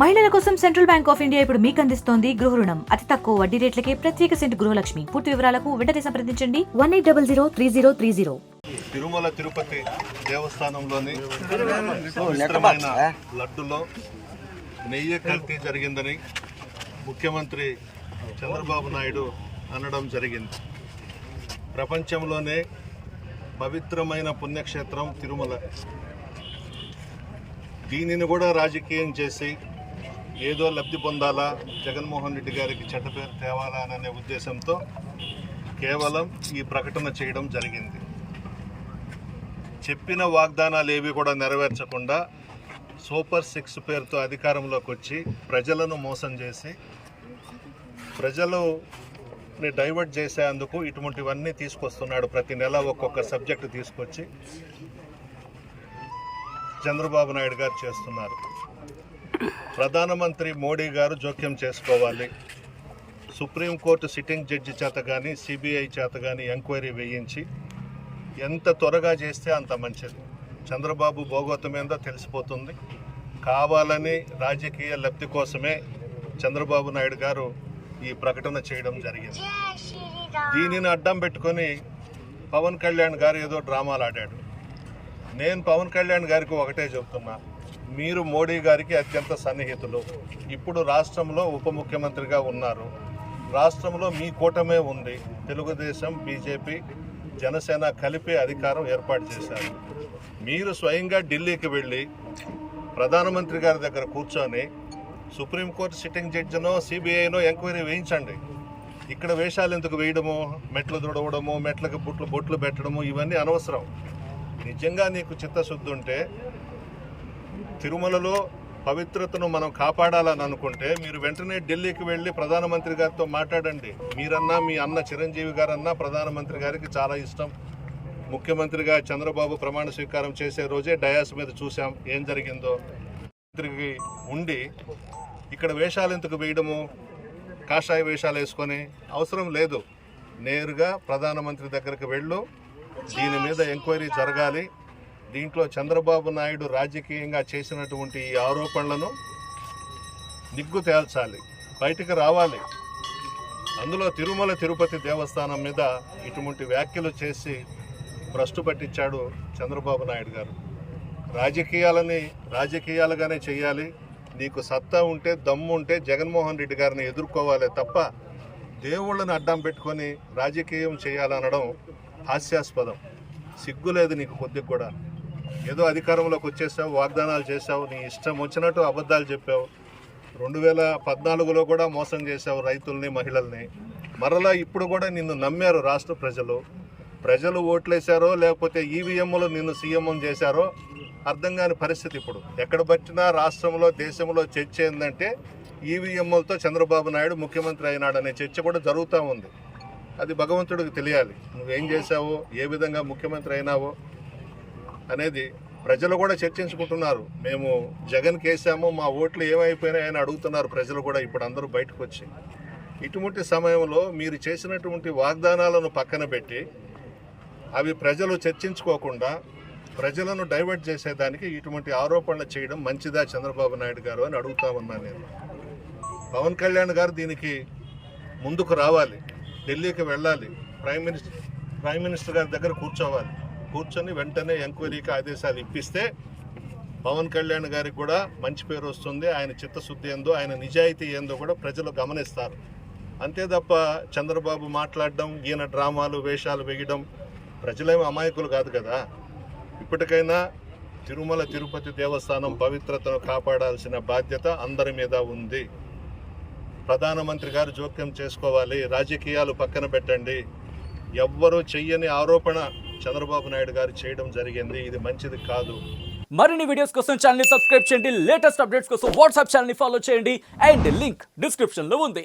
మహిళల కోసం central bank of India ఇప్పుడు మీకు అందిస్తోంది గృహ రుణం. అతి తక్కువ వడ్డీ రేట్లకే ప్రత్యేక సెంటు గృహలక్ష్మి. పూర్తి వివరాలకు వెంటనే సంప్రదించండి 18003030. తిరుమల తిరుపతి దేవస్థానంలోని పవిత్రమైన లడ్డులో నెయ్యి కల్తీ జరిగిందని ముఖ్యమంత్రి చంద్రబాబు నాయుడు అనడం జరిగింది. ప్రపంచంలోనే పవిత్రమైన పుణ్యక్షేత్రం తిరుమల. దీనిని కూడా రాజకీయం చేసి ఏదో లబ్ధి పొందాలా, జగన్మోహన్ రెడ్డి గారికి చెడ్డ పేరు తేవాలా అనే ఉద్దేశంతో కేవలం ఈ ప్రకటన చేయడం జరిగింది. చెప్పిన వాగ్దానాలు ఏవి కూడా నెరవేర్చకుండా సూపర్ 6 పేరుతో అధికారంలోకి వచ్చి ప్రజలను మోసం చేసి ప్రజలని డైవర్ట్ చేసేందుకు ఇటువంటివన్నీ తీసుకొస్తున్నాడు. ప్రతి నెల ఒక్కొక్క సబ్జెక్టు తీసుకొచ్చి చంద్రబాబు నాయుడు గారు చేస్తున్నారు. ప్రధానమంత్రి మోడీ గారు జోక్యం చేసుకోవాలి. సుప్రీంకోర్టు సిట్టింగ్ జడ్జి చేత కానీ సిబిఐ చేత కానీ ఎంక్వైరీ వేయించి ఎంత త్వరగా చేస్తే అంత మంచిది. చంద్రబాబు భోగోతం ఏందో తెలిసిపోతుంది. కావాలని రాజకీయ లబ్ధి కోసమే చంద్రబాబు నాయుడు గారు ఈ ప్రకటన చేయడం జరిగింది. దీనిని అడ్డం పెట్టుకొని పవన్ కళ్యాణ్ గారు ఏదో డ్రామాలు ఆడాడు. నేను పవన్ కళ్యాణ్ గారికి ఒకటే చెబుతున్నా, మీరు మోడీ గారికి అత్యంత సన్నిహితులు. ఇప్పుడు రాష్ట్రంలో ఉప ముఖ్యమంత్రిగా ఉన్నారు. రాష్ట్రంలో మీ కూటమే ఉంది. తెలుగుదేశం, బీజేపీ, జనసేన కలిపి అధికారం ఏర్పాటు చేశారు. మీరు స్వయంగా ఢిల్లీకి వెళ్ళి ప్రధానమంత్రి గారి దగ్గర కూర్చొని సుప్రీంకోర్టు సిట్టింగ్ జడ్జినో సిబిఐనో ఎంక్వైరీ వేయించండి. ఇక్కడ వేషాలు ఎందుకు వేయడము, మెట్లు దుడవడము, మెట్లకు బొట్లు పెట్టడము, ఇవన్నీ అనవసరం. నిజంగా నీకు చిత్తశుద్ధి ఉంటే తిరుమలలో పవిత్రతను మనం కాపాడాలని అనుకుంటే మీరు వెంటనే ఢిల్లీకి వెళ్ళి ప్రధానమంత్రి గారితో మాట్లాడండి. మీరన్నా, మీ అన్న చిరంజీవి గారన్నా ప్రధానమంత్రి గారికి చాలా ఇష్టం. ముఖ్యమంత్రిగా చంద్రబాబు ప్రమాణ స్వీకారం చేసే రోజే డయాస్ మీద చూసాం ఏం జరిగిందో. మంత్రికి ఉండి ఇక్కడ వేషాలు ఎందుకు వేయడము, కాషాయ వేషాలు వేసుకొని అవసరం లేదు. నేరుగా ప్రధానమంత్రి దగ్గరికి వెళ్ళు, దీని మీద ఎంక్వైరీ జరగాలి. దీంట్లో చంద్రబాబు నాయుడు రాజకీయంగా చేసినటువంటి ఈ ఆరోపణలను నిగ్గు తేల్చాలి, బయటికి రావాలి. అందులో తిరుమల తిరుపతి దేవస్థానం మీద ఇటువంటి వ్యాఖ్యలు చేసి భ్రష్టు పట్టించాడు చంద్రబాబు నాయుడు గారు. రాజకీయాలని రాజకీయాలుగానే చేయాలి. నీకు సత్తా ఉంటే, దమ్ము ఉంటే జగన్మోహన్ రెడ్డి గారిని ఎదుర్కోవాలి తప్ప దేవుళ్ళని అడ్డం పెట్టుకొని రాజకీయం చేయాలనడం హాస్యాస్పదం. సిగ్గులేదు నీకు కొద్దిగా కూడా. ఏదో అధికారంలోకి వచ్చేసావు, వాగ్దానాలు చేసావు, నీ ఇష్టం వచ్చినట్టు అబద్ధాలు చెప్పావు. 2014లో కూడా మోసం చేసావు రైతుల్ని, మహిళల్ని. మరలా ఇప్పుడు కూడా నిన్ను నమ్మారు రాష్ట్ర ప్రజలు ఓట్లేశారో లేకపోతే ఈవీఎంలు నిన్ను సీఎం చేశారో అర్థం కాని పరిస్థితి. ఇప్పుడు ఎక్కడ పట్టినా రాష్ట్రంలో, దేశంలో చర్చ ఏంటంటే ఈవీఎంలతో చంద్రబాబు నాయుడు ముఖ్యమంత్రి అయినాడనే చర్చ కూడా జరుగుతూ ఉంది. అది భగవంతుడికి తెలియాలి. నువ్వేం చేశావో, ఏ విధంగా ముఖ్యమంత్రి అయినావో అనేది ప్రజలు కూడా చర్చించుకుంటున్నారు. మేము జగన్కి వేసాము, మా ఓట్లు ఏమైపోయినాయని అడుగుతున్నారు ప్రజలు కూడా ఇప్పుడు అందరూ బయటకు వచ్చి. ఇటువంటి సమయంలో మీరు చేసినటువంటి వాగ్దానాలను పక్కన పెట్టి అవి ప్రజలు చర్చించుకోకుండా ప్రజలను డైవర్ట్ చేసేదానికి ఇటువంటి ఆరోపణలు చేయడం మంచిదా చంద్రబాబు నాయుడు గారు అని అడుగుతా ఉన్నాను నేను. పవన్ కళ్యాణ్ గారు దీనికి ముందుకు రావాలి, ఢిల్లీకి వెళ్ళాలి, ప్రైమ్ మినిస్టర్ గారి దగ్గర కూర్చొని వెంటనే ఎంక్వైరీకి ఆదేశాలు ఇప్పిస్తే పవన్ కళ్యాణ్ గారికి కూడా మంచి పేరు వస్తుంది. ఆయన చిత్తశుద్ధి ఏందో, ఆయన నిజాయితీ ఏందో కూడా ప్రజలు గమనిస్తారు. అంతే తప్ప చంద్రబాబు మాట్లాడడం, ఈయన డ్రామాలు, వేషాలు వేయడం, ప్రజలేమో అమాయకులు కాదు కదా. ఇప్పటికైనా తిరుమల తిరుపతి దేవస్థానం పవిత్రతను కాపాడాల్సిన బాధ్యత అందరి మీద ఉంది. ప్రధానమంత్రి గారు జోక్యం చేసుకోవాలి. రాజకీయాలు పక్కన పెట్టండి. ఎవ్వరూ చెయ్యని ఆరోపణ చంద్రబాబు నాయుడు గారు చేయడం జరిగింది. ఇది మంచిది కాదు. మరిన్ని వీడియోస్ కోసం ఛానల్ ని సబ్స్క్రైబ్ చేయండి. లేటెస్ట్ అప్డేట్స్ కోసం వాట్సాప్ ఛానల్ ని ఫాలో చేయండి. అండ్ లింక్ డిస్క్రిప్షన్ లో ఉంది.